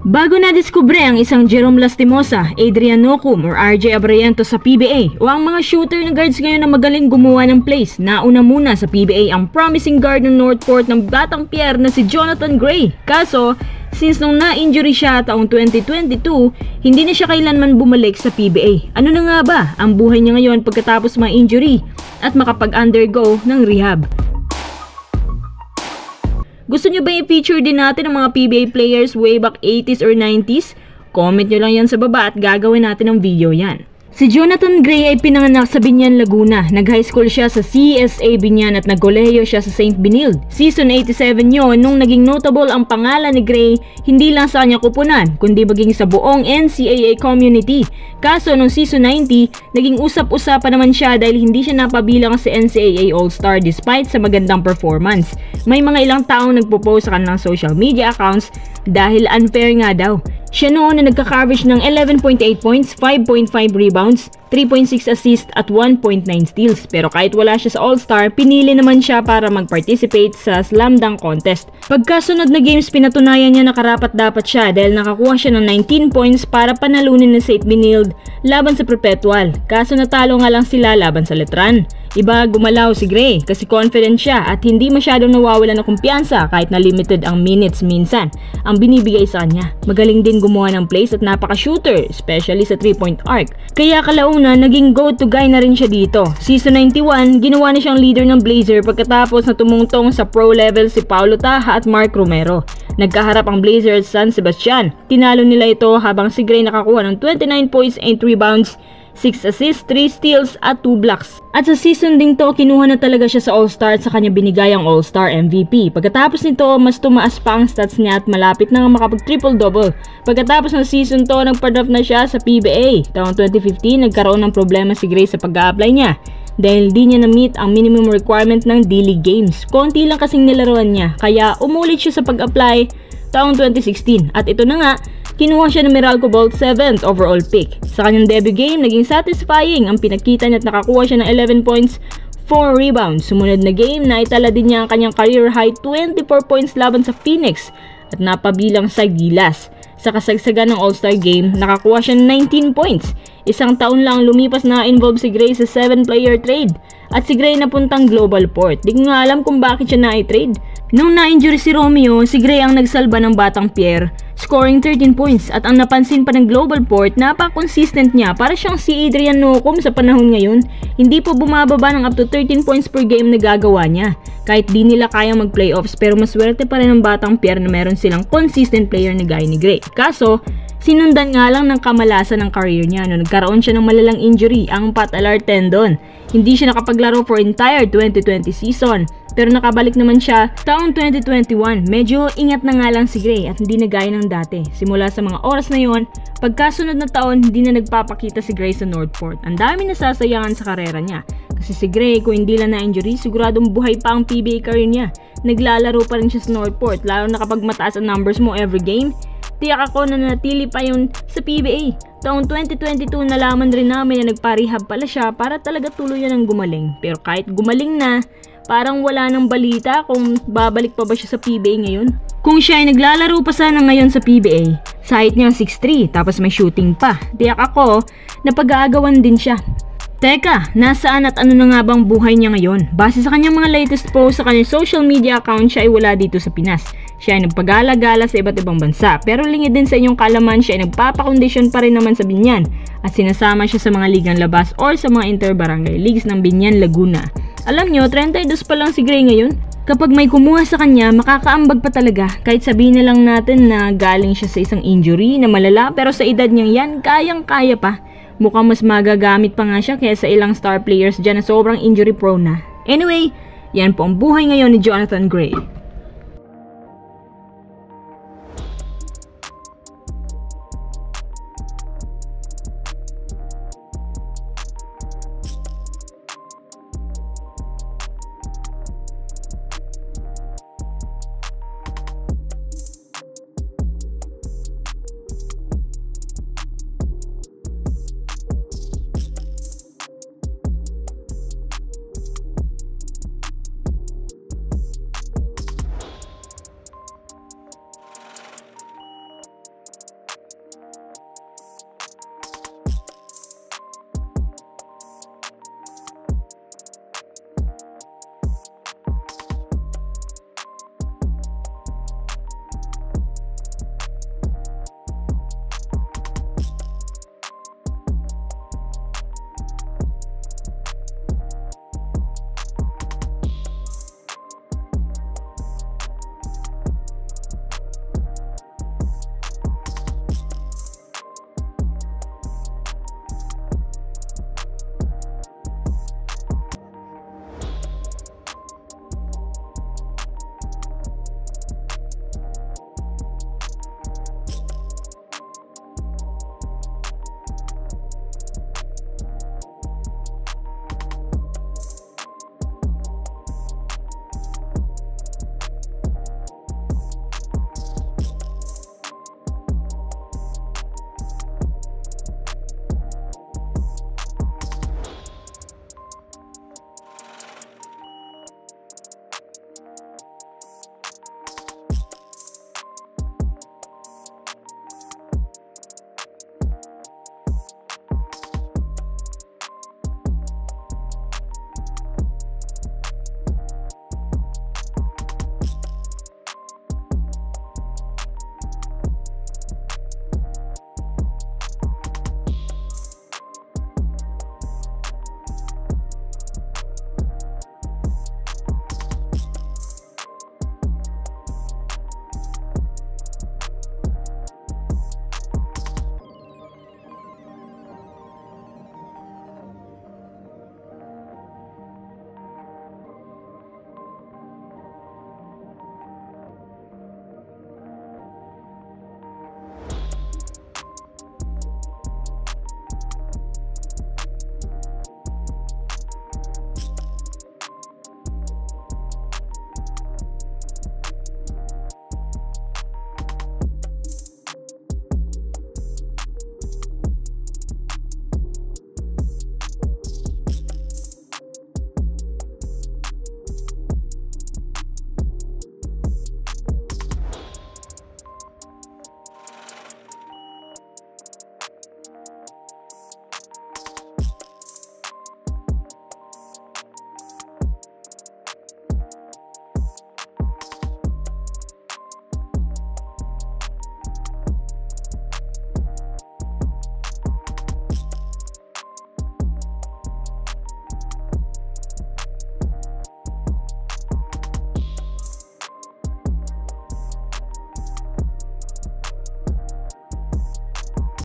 Bago na diskubre ang isang Jerome Lastimosa, Adrian Nocum or RJ Abrayento sa PBA o ang mga shooter na guards ngayon na magaling gumawa ng plays, nauna muna sa PBA ang promising guard ng Northport ng Batang Pier na si Jonathan Gray. Kaso, since nung na-injury siya taong 2022, hindi na siya kailanman bumalik sa PBA. Ano na nga ba ang buhay niya ngayon pagkatapos ma-injury at makapag-undergo ng rehab? Gusto nyo ba i-feature din natin ang mga PBA players way back 80s or 90s? Comment nyo lang yan sa baba at gagawin natin ng video yan. Si Jonathan Gray ay pinanganak sa Binyan, Laguna. Nag-high school siya sa CSA Binyan at nagkolehiyo siya sa St. Benilde. Season 87 yon nung naging notable ang pangalan ni Gray hindi lang sa kanya kupunan kundi maging sa buong NCAA community. Kaso nung season 90, naging usap-usapan naman siya dahil hindi siya napabilang sa NCAA All-Star despite sa magandang performance. May mga ilang taong nagpo-post sa kanilang social media accounts dahil unfair nga daw. Siya noon na nagka-coverage ng 11.8 points, 5.5 rebounds, 3.6 assists at 1.9 steals. Pero kahit wala siya sa All-Star, pinili naman siya para mag-participate sa slam dunk contest. Pagkasunod na games, pinatunayan niya na karapat-dapat siya dahil nakakuha siya ng 19 points para panalunin ng St. Benilde laban sa Perpetual. Kaso natalo nga lang sila laban sa Letran. Iba gumalaw si Gray kasi confident siya at hindi masyadong nawawala ng kumpiyansa kahit na limited ang minutes minsan ang binibigay sa kanya. Magaling din gumawa ng plays at napaka-shooter, especially sa 3-point arc. Kaya kalauna, naging go-to guy na rin siya dito. Season 91, ginawa na siyang leader ng Blazer pagkatapos na tumungtong sa pro level si Paulo Taha at Mark Romero. Nagkaharap ang Blazers sa San Sebastian. Tinalo nila ito habang si Gray nakakuha ng 29 points, 8 rebounds, 6 assists, 3 steals at 2 blocks. At sa season ding to, kinuha na talaga siya sa All-Star at sa kanya binigay ang All-Star MVP. Pagkatapos nito, mas tumaas pa ang stats niya at malapit na nga makapag-triple-double. Pagkatapos ng season to, nagpa-draft na siya sa PBA. Taong 2015, nagkaroon ng problema si Gray sa pag-a-apply niya dahil di niya na-meet ang minimum requirement ng D-League games. Konti lang kasing nilaruan niya, kaya umulit siya sa pag-apply taong 2016. At ito na nga, kinuha siya ng Meralco Bolt 7th overall pick. Sa kanyang debut game, naging satisfying ang pinakita niya at nakakuha siya ng 11 points, 4 rebounds. Sumunod na game, naitala din niya ang kanyang career high 24 points laban sa Phoenix at napabilang sa Gilas. Sa kasagsagan ng All-Star game, nakakuha siya ng 19 points. Isang taon lang lumipas na involved si Gray sa 7-player trade at si Gray napuntang Global Port. Di ko nga alam kung bakit siya na-trade. Nung na-injury si Romeo, si Gray ang nagsalba ng Batang Pier, scoring 13 points at ang napansin pa ng Global Port, napaka-consistent niya para siyang si Adrian Nocum sa panahon ngayon. Hindi po bumababa ng up to 13 points per game na gagawa niya. Kahit di nila kayang mag-playoffs pero maswerte pa rin ang Batang Pier na meron silang consistent player na gaya ni Gray. Kaso, sinundan nga lang ng kamalasan ng career niya no nagkaroon siya ng malalang injury, ang patellar tendon. Hindi siya nakapaglaro for entire 2020 season. Pero nakabalik naman siya taong 2021. Medyo ingat na nga lang si Gray at hindi na gaya ng dati. Simula sa mga oras na yon, pagkasunod na taon hindi na nagpapakita si Gray sa Northport. Ang dami nasasayangan sa karera niya. Kasi si Gray kung hindi lang na-injury, siguradong buhay pa ang PBA career niya. Naglalaro pa rin siya sa Northport, lalo na kapag mataas ang numbers mo every game. Tiyak ako na natili pa yun sa PBA. Taong 2022 nalaman rin namin na nagpa-rehab pala siya para talaga tuluyan ang gumaling. Pero kahit gumaling na, parang wala nang balita kung babalik pa ba siya sa PBA ngayon. Kung siya ay naglalaro pa sana ngayon sa PBA, sa height niya 6'3", tapos may shooting pa. Tiyak ako na pag-aagawan din siya. Teka, nasaan at ano na nga bang buhay niya ngayon? Base sa kanyang mga latest posts sa kanyang social media account, siya ay wala dito sa Pinas. Siya ay nagpagala-gala sa iba't ibang bansa. Pero lingid din sa inyong kalaman, siya ay nagpapakondisyon pa rin naman sa Binyan. At sinasama siya sa mga ligang labas or sa mga inter-barangay leagues ng Binyan, Laguna. Alam nyo, 32 pa lang si Gray ngayon. Kapag may kumuha sa kanya, makakaambag pa talaga. Kahit sabihin na lang natin na galing siya sa isang injury na malala, pero sa edad niyang yan, kayang-kaya pa. Mukhang mas magagamit pa nga siya kaysa ilang star players dyan na sobrang injury prone na. Anyway, yan po ang buhay ngayon ni Jonathan Gray.